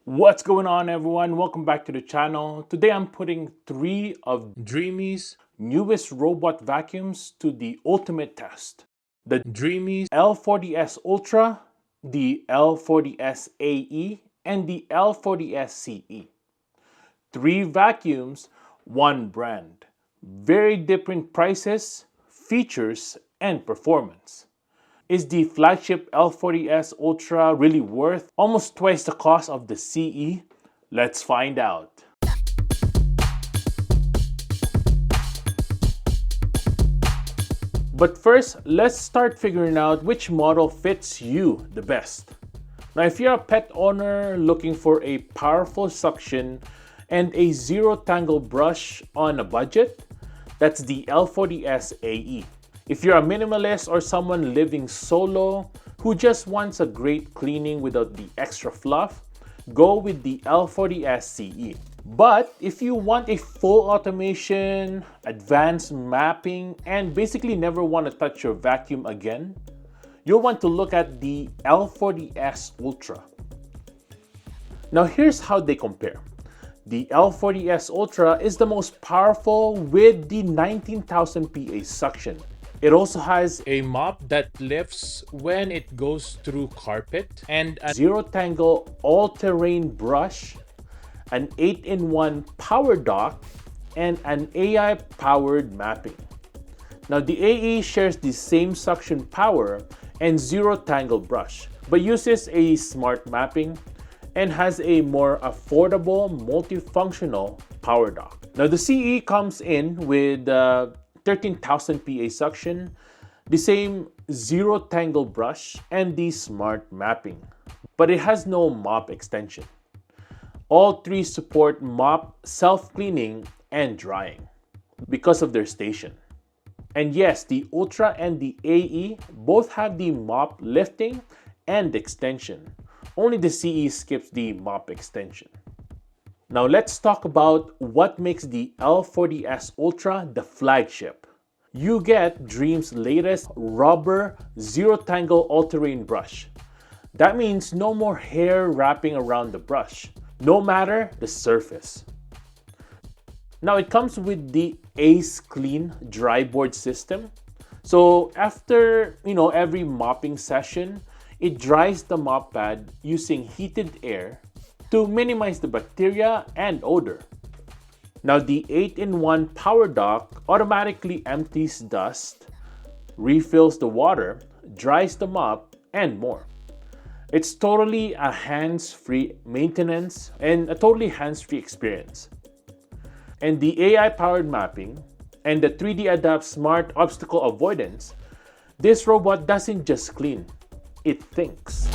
What's going on, everyone? Welcome back to the channel. Today I'm putting three of Dreame's newest robot vacuums to the ultimate test. The Dreame's L40s Ultra, the L40s AE, and the L40s CE. Three vacuums, one brand. Very different prices, features, and performance. Is the flagship L40s Ultra really worth almost twice the cost of the CE? Let's find out. But first, let's start figuring out which model fits you the best. Now, if you're a pet owner looking for a powerful suction and a zero tangle brush on a budget, that's the L40s AE. If you're a minimalist or someone living solo who just wants a great cleaning without the extra fluff, go with the L40s CE. But if you want a full automation, advanced mapping, and basically never want to touch your vacuum again, you'll want to look at the L40s Ultra. Now here's how they compare. The L40s Ultra is the most powerful with the 19,000 PA suction. It also has a mop that lifts when it goes through carpet and a zero tangle all-terrain brush, an 8-in-1 power dock, and an AI powered mapping. Now the AE shares the same suction power and zero tangle brush, but uses a smart mapping and has a more affordable multifunctional power dock. Now the CE comes in with 13,000 PA suction, the same zero tangle brush, and the smart mapping. But it has no mop extension. All three support mop self-cleaning and drying because of their station. And yes, the Ultra and the AE both have the mop lifting and extension. Only the CE skips the mop extension. Now let's talk about what makes the L40s Ultra the flagship. You get Dreame's latest rubber zero tangle all-terrain brush. That means no more hair wrapping around the brush, no matter the surface. Now it comes with the Ace Clean dry board system. So after every mopping session, it dries the mop pad using heated air to minimize the bacteria and odor. Now the 8-in-1 power dock automatically empties dust, refills the water, dries the mop, and more. It's totally a hands-free maintenance and a totally hands-free experience. And the AI powered mapping and the 3D Adapt Smart Obstacle Avoidance, this robot doesn't just clean, it thinks.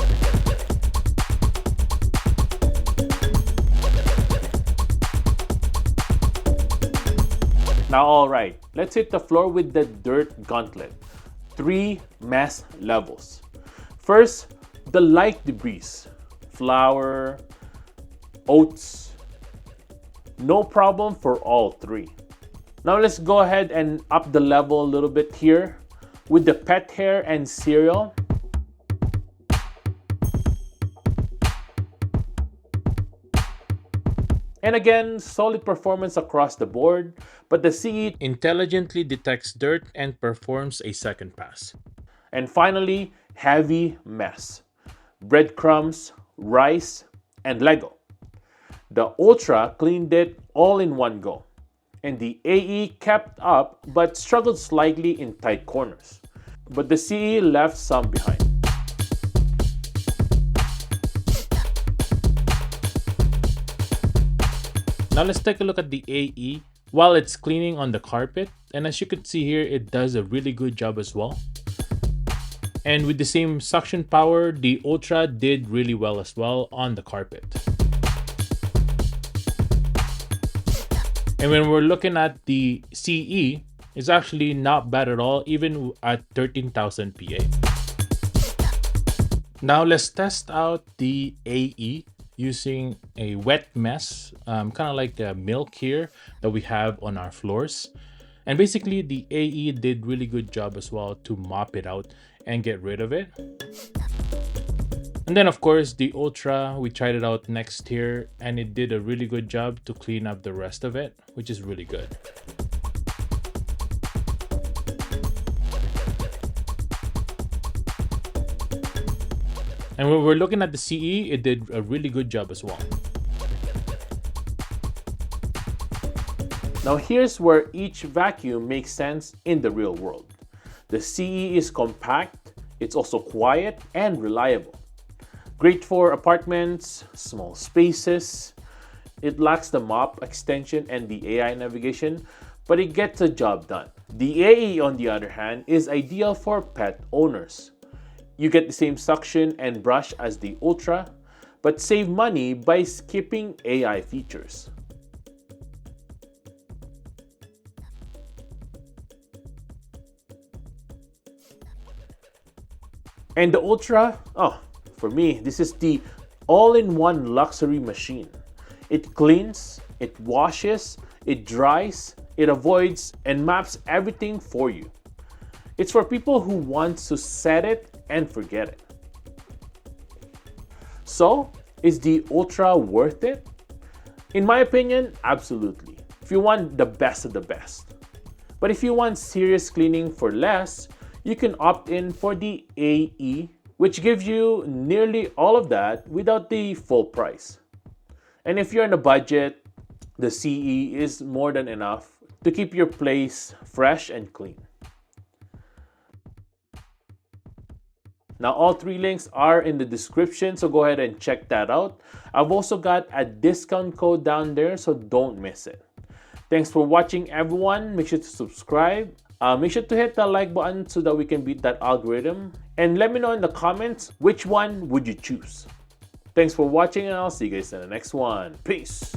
Now, all right, let's hit the floor with the dirt gauntlet. 3 mess levels. First, the light debris, flour, oats. No problem for all 3. Now let's go ahead and up the level a little bit here with the pet hair and cereal. And again, solid performance across the board, but the CE intelligently detects dirt and performs a second pass. And finally, heavy mess. Breadcrumbs, rice, and Lego. The Ultra cleaned it all in one go. And the AE kept up but struggled slightly in tight corners. But the CE left some behind. Now let's take a look at the AE while it's cleaning on the carpet. And as you can see here, it does a really good job as well. And with the same suction power, the Ultra did really well as well on the carpet. And when we're looking at the CE, it's actually not bad at all, even at 13,000 PA. Now let's test out the AE using a wet mess, kind of like the milk here that we have on our floors. And basically the AE did really good job as well to mop it out and get rid of it. And then of course the Ultra, we tried it out next here and it did a really good job to clean up the rest of it, which is really good. And when we're looking at the CE, it did a really good job as well. Now here's where each vacuum makes sense in the real world. The CE is compact, it's also quiet and reliable. Great for apartments, small spaces. It lacks the mop extension and the AI navigation, but it gets the job done. The AE, on the other hand, is ideal for pet owners. You get the same suction and brush as the Ultra, but save money by skipping AI features. And the Ultra, for me, this is the all-in-one luxury machine. It cleans, it washes, it dries, it avoids, and maps everything for you. It's for people who want to set it and forget it. So, is the Ultra worth it? In my opinion, absolutely. If you want the best of the best. But if you want serious cleaning for less, you can opt in for the AE, which gives you nearly all of that without the full price. And if you're on a budget, the CE is more than enough to keep your place fresh and clean. Now, all three links are in the description, so go ahead and check that out. I've also got a discount code down there, so don't miss it. Thanks for watching, everyone. Make sure to subscribe. Make sure to hit the like button so that we can beat that algorithm. And let me know in the comments, which one would you choose? Thanks for watching, and I'll see you guys in the next one. Peace!